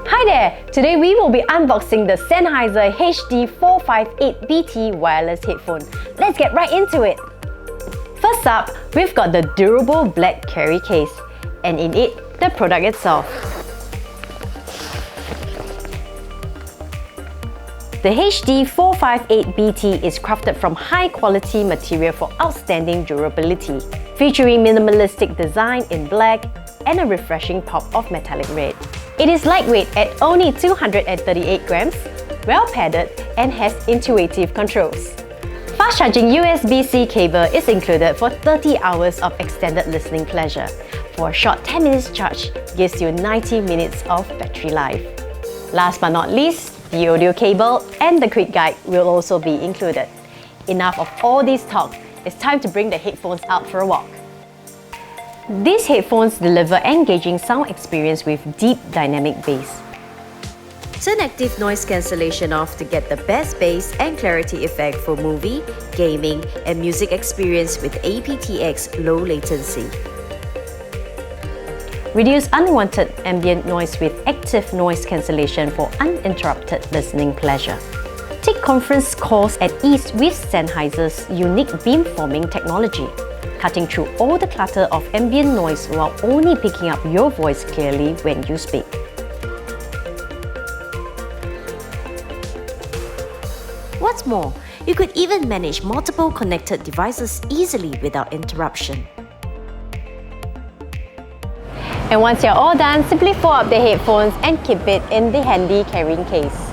Hi there! Today we will be unboxing the Sennheiser HD458BT wireless headphone. Let's get right into it! First up, we've got the durable black carry case, and in it, the product itself. The HD458BT is crafted from high-quality material for outstanding durability, featuring minimalistic design in black and a refreshing pop of metallic red. It is lightweight at only 238 grams, well-padded, and has intuitive controls. Fast-charging USB-C cable is included for 30 hours of extended listening pleasure. For a short 10 minutes charge, gives you 90 minutes of battery life. Last but not least, the audio cable and the quick guide will also be included. Enough of all this talk, it's time to bring the headphones out for a walk. These headphones deliver engaging sound experience with deep dynamic bass. Turn active noise cancellation off to get the best bass and clarity effect for movie, gaming, and music experience with aptX Low Latency. Reduce unwanted ambient noise with active noise cancellation for uninterrupted listening pleasure. Take conference calls at ease with Sennheiser's unique beamforming technology, cutting through all the clutter of ambient noise while only picking up your voice clearly when you speak. What's more, you could even manage multiple connected devices easily without interruption. And once you're all done, simply fold up the headphones and keep it in the handy carrying case.